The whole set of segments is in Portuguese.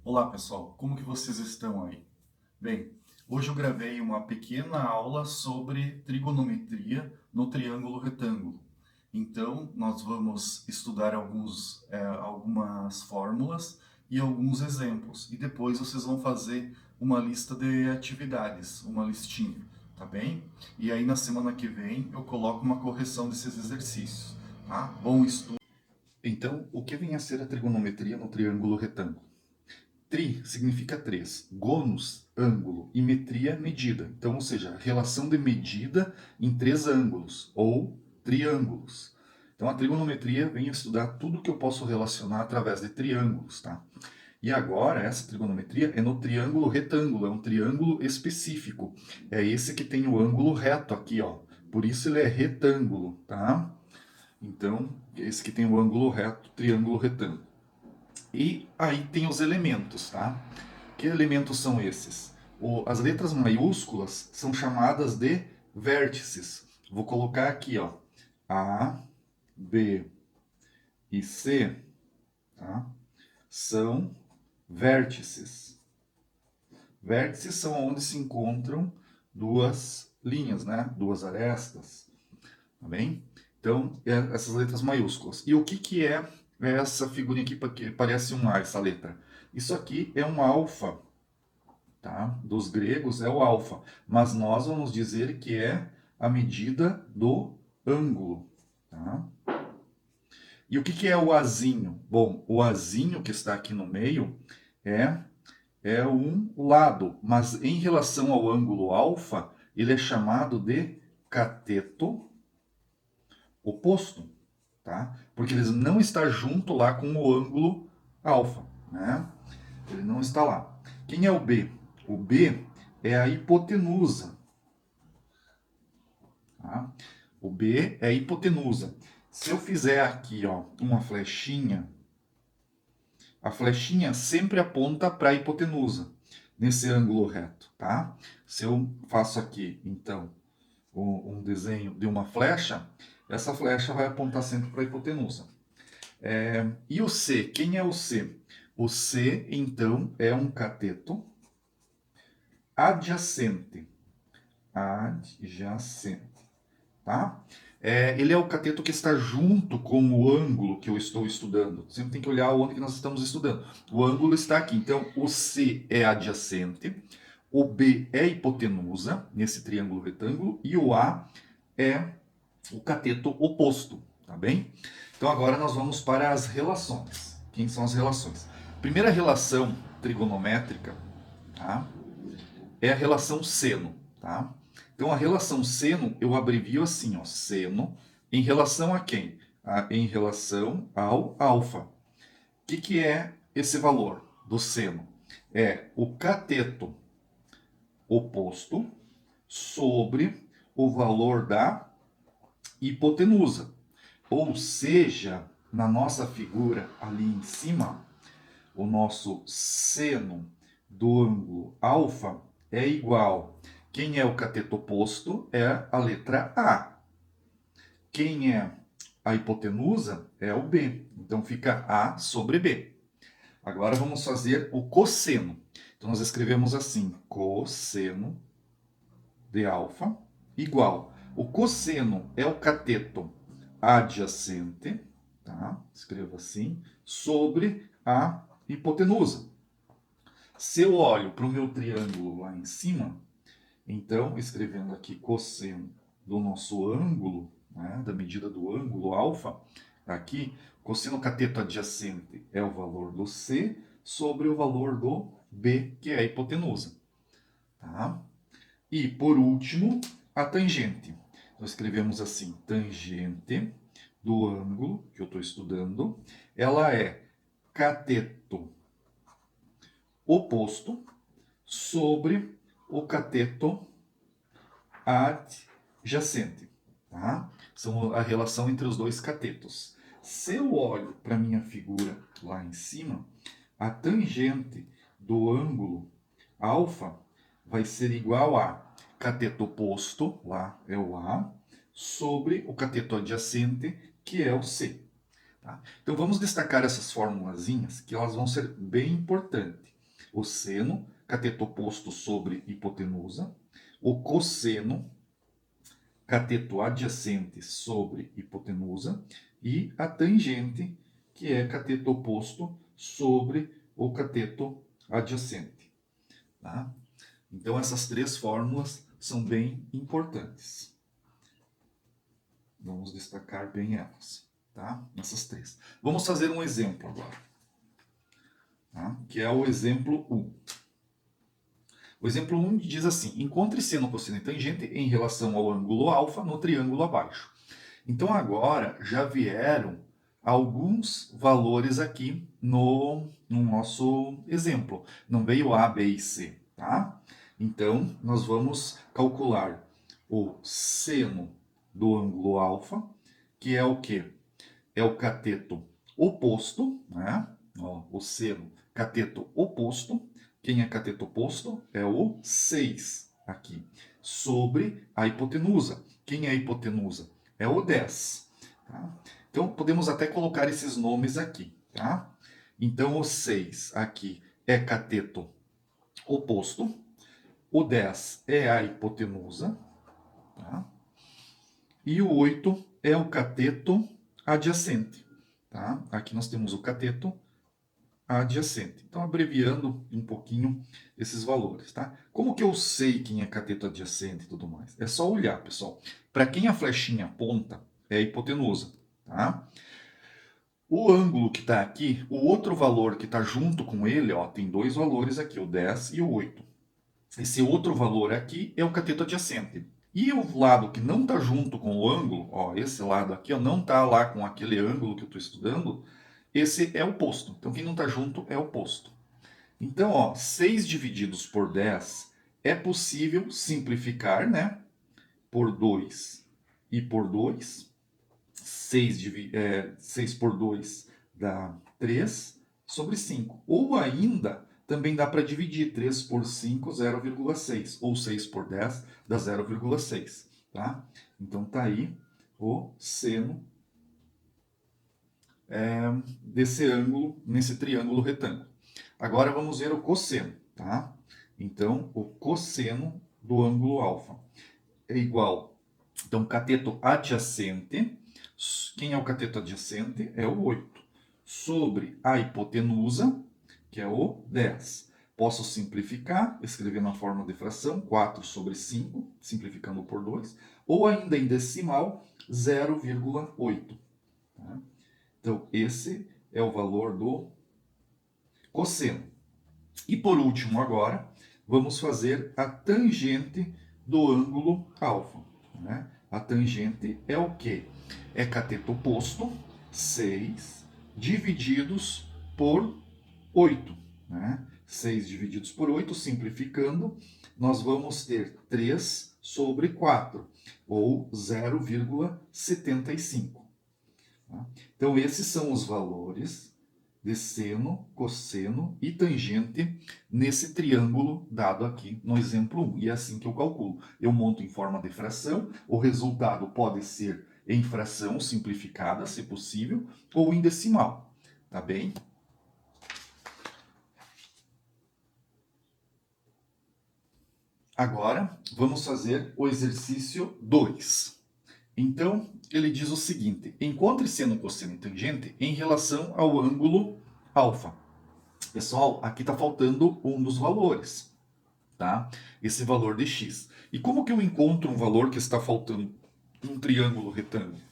Olá pessoal, como que vocês estão aí? Bem, hoje eu gravei uma pequena aula sobre trigonometria no triângulo retângulo. Então, nós vamos estudar algumas fórmulas e alguns exemplos. E depois vocês vão fazer uma lista de atividades, uma listinha, tá bem? E aí na semana que vem eu coloco uma correção desses exercícios, tá? Bom estudo. Então, o que vem a ser a trigonometria no triângulo retângulo? Tri significa três, gônus, ângulo, e metria, medida. Então, ou seja, relação de medida em três ângulos, ou triângulos. Então, a trigonometria vem estudar tudo que eu posso relacionar através de triângulos, tá? E agora, essa trigonometria é no triângulo retângulo, é um triângulo específico. É esse que tem o ângulo reto aqui, ó. Por isso ele é retângulo, tá? Então, esse que tem o ângulo reto, triângulo retângulo. E aí tem os elementos, tá? Que elementos são esses? As letras maiúsculas são chamadas de vértices. Vou colocar aqui, ó, A, B e C, tá? São vértices. Vértices são onde se encontram duas linhas, né? Duas arestas, tá bem? Então, essas letras maiúsculas. E o que que é essa figurinha aqui que parece um A, essa letra? Isso aqui é um alfa, tá? Dos gregos é o alfa, mas nós vamos dizer que é a medida do ângulo, tá? E o que que é o azinho? Bom, o azinho que está aqui no meio é um lado, mas em relação ao ângulo alfa, ele é chamado de cateto oposto, tá? Porque ele não está junto lá com o ângulo alfa, né? Ele não está lá. Quem é o B? O B é a hipotenusa, tá? O B é a hipotenusa. Se eu fizer aqui, ó, uma flechinha, a flechinha sempre aponta para a hipotenusa, nesse ângulo reto, tá? Se eu faço aqui, então, um desenho de uma flecha, essa flecha vai apontar sempre para a hipotenusa. E o C? Quem é o C? O C, então, é um cateto adjacente. Adjacente, tá? Ele é o cateto que está junto com o ângulo que eu estou estudando. Sempre tem que olhar onde que nós estamos estudando. O ângulo está aqui. Então, o C é adjacente, o B é hipotenusa, nesse triângulo retângulo, e o A é o cateto oposto, tá bem? Então, agora nós vamos para as relações. Quem são as relações? Primeira relação trigonométrica, tá? É a relação seno, tá? Então a relação seno eu abrevio assim, ó, seno em relação a quem? Em relação ao alfa. O que é esse valor do seno? É o cateto oposto sobre o valor da hipotenusa. Ou seja, na nossa figura ali em cima, o nosso seno do ângulo alfa é igual. Quem é o cateto oposto é a letra A. Quem é a hipotenusa é o B. Então fica A sobre B. Agora vamos fazer o cosseno. Então nós escrevemos assim: cosseno de alfa igual. O cosseno é o cateto adjacente, tá? Escreva assim, sobre a hipotenusa. Se eu olho para o meu triângulo lá em cima, então, escrevendo aqui cosseno do nosso ângulo, né, da medida do ângulo alfa, aqui, cosseno cateto adjacente é o valor do C sobre o valor do B, que é a hipotenusa. Tá? E, por último, a tangente. Então, escrevemos assim, tangente do ângulo que eu estou estudando, ela é cateto oposto sobre o cateto adjacente. Tá? São a relação entre os dois catetos. Se eu olho para a minha figura lá em cima, a tangente do ângulo alfa vai ser igual a cateto oposto, lá é o A, sobre o cateto adjacente, que é o C. Tá? Então vamos destacar essas formulazinhas, que elas vão ser bem importantes. O seno, cateto oposto sobre hipotenusa. O cosseno, cateto adjacente sobre hipotenusa. E a tangente, que é cateto oposto sobre o cateto adjacente. Tá? Então, essas três fórmulas são bem importantes. Vamos destacar bem elas, tá? Essas três. Vamos fazer um exemplo agora, tá? Que é o exemplo 1. O exemplo 1 diz assim: encontre seno, cosseno e tangente em relação ao ângulo alfa no triângulo abaixo. Então, agora já vieram alguns valores aqui no nosso exemplo. Não veio A, B e C, tá? Então, nós vamos calcular o seno do ângulo alfa, que é o quê? É o cateto oposto, né? Ó, o seno, cateto oposto. Quem é cateto oposto? É o 6 aqui, sobre a hipotenusa. Quem é a hipotenusa? É o 10. Tá? Então, podemos até colocar esses nomes aqui, tá? Então, o 6 aqui é cateto oposto. O 10 é a hipotenusa. Tá? E o 8 é o cateto adjacente. Tá? Aqui nós temos o cateto adjacente. Então, abreviando um pouquinho esses valores. Tá? Como que eu sei quem é cateto adjacente e tudo mais? É só olhar, pessoal. Para quem a flechinha aponta, é a hipotenusa. Tá? O ângulo que está aqui, o outro valor que está junto com ele, ó, tem dois valores aqui, o 10 e o 8. Esse outro valor aqui é o cateto adjacente. E o lado que não está junto com o ângulo, ó, esse lado aqui ó, não está lá com aquele ângulo que eu estou estudando, esse é o posto. Então, quem não está junto é o posto. Então, ó, 6 divididos por 10 é possível simplificar, né? Por 2 e por 2. 6 por 2 dá 3 sobre 5. Ou ainda, também dá para dividir 3 por 5, 0,6. Ou 6 por 10 dá 0,6. Tá? Então, tá aí o seno desse ângulo, nesse triângulo retângulo. Agora, vamos ver o cosseno. Tá? Então, o cosseno do ângulo alfa é igual. Então, cateto adjacente. Quem é o cateto adjacente? É o 8. Sobre a hipotenusa, que é o 10. Posso simplificar, escrever na forma de fração, 4 sobre 5, simplificando por 2. Ou ainda em decimal, 0,8. Tá? Então, esse é o valor do cosseno. E por último, agora, vamos fazer a tangente do ângulo alfa. Né? A tangente é o quê? É cateto oposto, 6, divididos por 8. Né? 6 divididos por 8, simplificando, nós vamos ter 3 sobre 4, ou 0,75. Tá? Então, esses são os valores de seno, cosseno e tangente nesse triângulo dado aqui no exemplo 1. E é assim que eu calculo. Eu monto em forma de fração, o resultado pode ser em fração simplificada, se possível, ou em decimal. Tá bem? Agora, vamos fazer o exercício 2. Então, ele diz o seguinte: encontre seno, cosseno e tangente em relação ao ângulo alfa. Pessoal, aqui está faltando um dos valores, tá? Esse valor de x. E como que eu encontro um valor que está faltando num triângulo retângulo?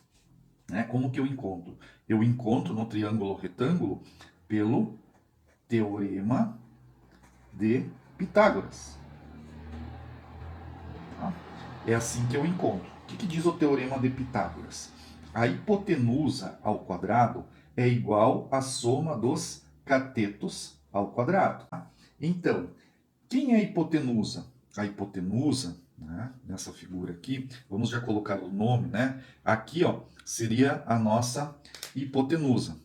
Né? Como que eu encontro? Eu encontro no triângulo retângulo pelo teorema de Pitágoras. Tá? É assim que eu encontro. O que diz o teorema de Pitágoras? A hipotenusa ao quadrado é igual à soma dos catetos ao quadrado. Então, quem é a hipotenusa? A hipotenusa, né, nessa figura aqui, vamos já colocar o nome, né? Aqui, ó, seria a nossa hipotenusa.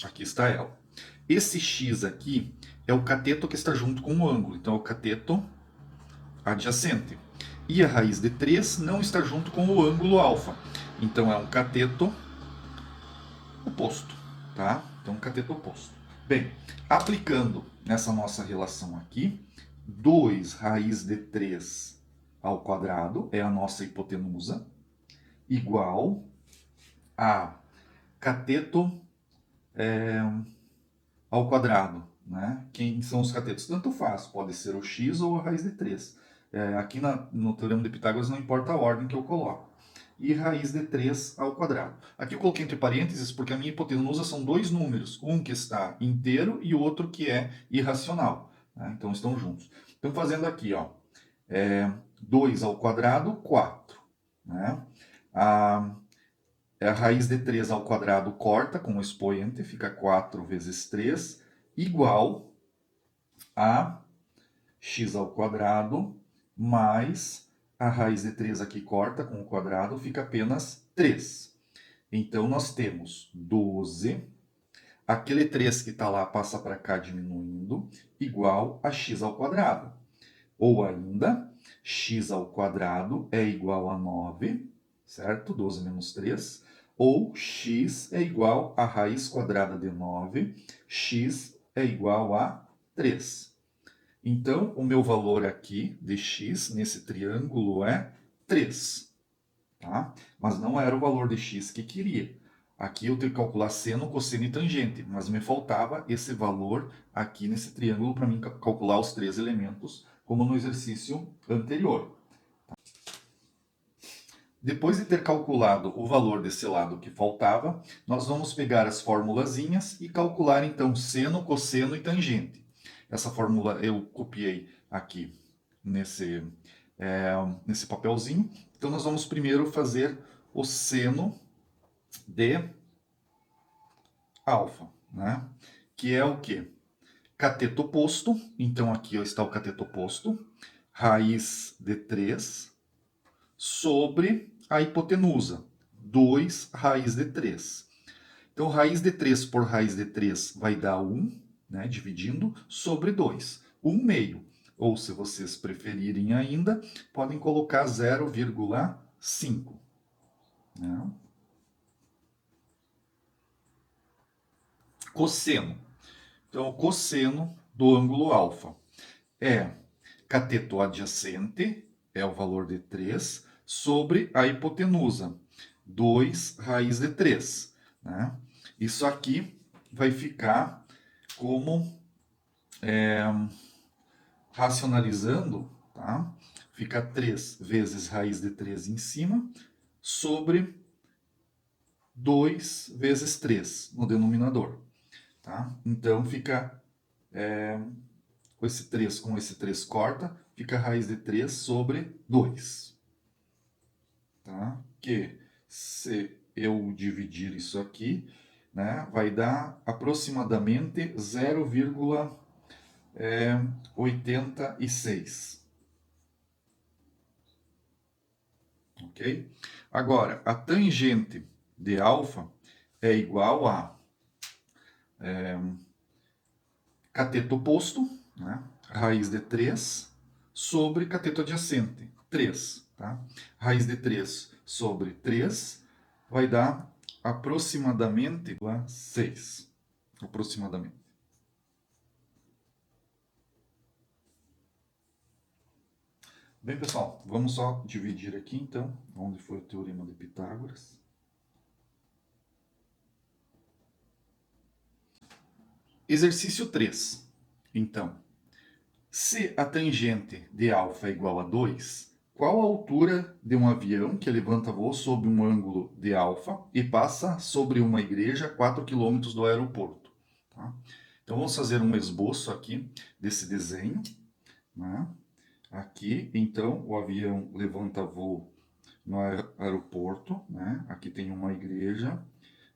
Aqui está ela. Esse x aqui é o cateto que está junto com o ângulo, então é o cateto adjacente. E a raiz de 3 não está junto com o ângulo alfa, então é um cateto oposto, tá? Então, um cateto oposto. Bem, aplicando nessa nossa relação aqui, 2 raiz de 3 ao quadrado é a nossa hipotenusa, igual a cateto ao quadrado. Né? Quem são os catetos? Tanto faz, pode ser o x ou a raiz de 3. Aqui no Teorema de Pitágoras não importa a ordem que eu coloco. E raiz de 3 ao quadrado. Aqui eu coloquei entre parênteses porque a minha hipotenusa são dois números, um que está inteiro e o outro que é irracional. Né? Então estão juntos. Então fazendo aqui, ó, 2 ao quadrado, 4. Né? A raiz de 3 ao quadrado corta com o expoente, fica 4 vezes 3, igual a x ao quadrado mais a raiz de 3 aqui corta com o quadrado, fica apenas 3. Então, nós temos 12, aquele 3 que está lá passa para cá diminuindo, igual a x ao quadrado. Ou ainda, x ao quadrado é igual a 9, certo? 12 menos 3. Ou x é igual a raiz quadrada de 9, x é igual a 3. Então, o meu valor aqui de x nesse triângulo é 3. Tá? Mas não era o valor de x que queria. Aqui eu tenho que calcular seno, cosseno e tangente, mas me faltava esse valor aqui nesse triângulo para mim calcular os três elementos, como no exercício anterior. Depois de ter calculado o valor desse lado que faltava, nós vamos pegar as formulazinhas e calcular então seno, cosseno e tangente. Essa fórmula eu copiei aqui nesse papelzinho. Então nós vamos primeiro fazer o seno de alfa, né? Que é o quê? Cateto oposto, então aqui está o cateto oposto, raiz de 3 sobre a hipotenusa, 2 raiz de 3. Então, raiz de 3 por raiz de 3 vai dar 1, né, dividindo, sobre 2. 1 meio. Ou, se vocês preferirem ainda, podem colocar 0,5. Né? Cosseno. Então, o cosseno do ângulo alfa é cateto adjacente, é o valor de 3, sobre a hipotenusa, 2 raiz de 3. Né? Isso aqui vai ficar como racionalizando, tá? Fica 3 vezes raiz de 3 em cima, sobre 2 vezes 3 no denominador. Tá? Então fica com esse 3 corta, fica a raiz de 3 sobre 2. Tá? Que se eu dividir isso aqui, né, vai dar aproximadamente 0,86. Ok? Agora, a tangente de alfa é igual a cateto oposto, né? Raiz de 3 sobre cateto adjacente, 3. Tá? Raiz de 3 sobre 3 vai dar aproximadamente 6. Aproximadamente. Bem, pessoal, vamos só dividir aqui, então, onde foi o Teorema de Pitágoras. Exercício 3. Então, se a tangente de alfa é igual a 2, qual a altura de um avião que levanta voo sob um ângulo de alfa e passa sobre uma igreja a 4 km do aeroporto? Tá? Então, vamos fazer um esboço aqui desse desenho. Né? Aqui, então, o avião levanta voo no aeroporto. Né? Aqui tem uma igreja.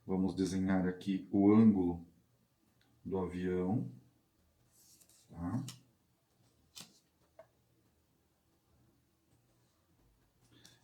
Vamos desenhar aqui o ângulo do avião. Tá?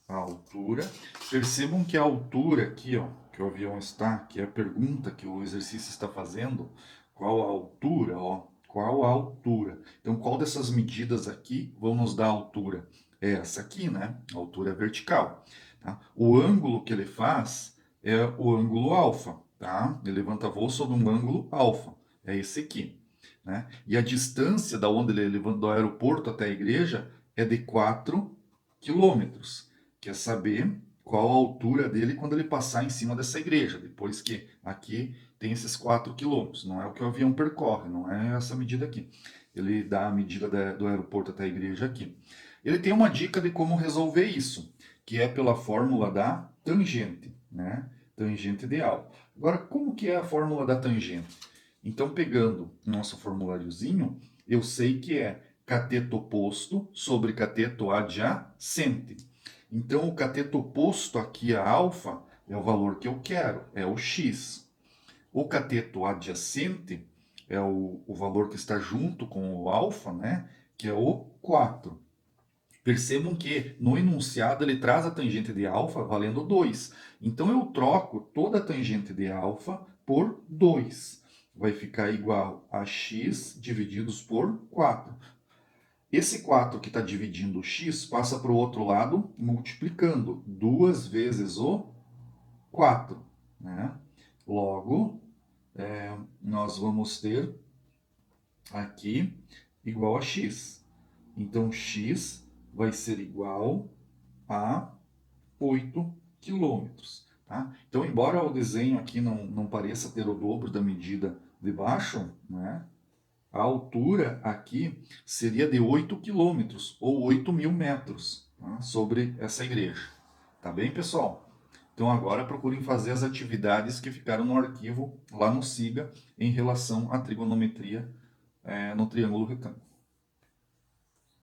A altura. Percebam que a altura aqui, ó, que o avião está, que é a pergunta que o exercício está fazendo, qual a altura, ó, qual a altura. Então, qual dessas medidas aqui vão nos dar a altura? É essa aqui, né? A altura vertical. Tá? O ângulo que ele faz é o ângulo alfa, tá? Ele levanta voo sob um ângulo alfa. é esse aqui, né? E a distância da onde ele levantou do aeroporto até a igreja é de 4 quilômetros. Quer saber qual a altura dele quando ele passar em cima dessa igreja, depois que aqui tem esses 4 quilômetros. Não é o que o avião percorre, não é essa medida aqui. Ele dá a medida do aeroporto até a igreja aqui. Ele tem uma dica de como resolver isso, que é pela fórmula da tangente, né? Tangente ideal. Agora, como que é a fórmula da tangente? Então, pegando nosso formuláriozinho, eu sei que é cateto oposto sobre cateto adjacente. Então, o cateto oposto aqui a alfa é o valor que eu quero, é o x. O cateto adjacente é o valor que está junto com o alfa, né? Que é o 4. Percebam que no enunciado ele traz a tangente de alfa valendo 2. Então eu troco toda a tangente de alfa por 2. Vai ficar igual a x divididos por 4. Esse 4 que está dividindo o x passa para o outro lado multiplicando 2 vezes o 4. Né? Logo, nós vamos ter aqui igual a x. Então x vai ser igual a 8 quilômetros. Tá? Então, embora o desenho aqui não pareça ter o dobro da medida de baixo, né, a altura aqui seria de 8 quilômetros, ou 8.000 metros, tá, sobre essa igreja. Tá bem, pessoal? Então, agora procurem fazer as atividades que ficaram no arquivo lá no SIGA em relação à trigonometria no triângulo retângulo.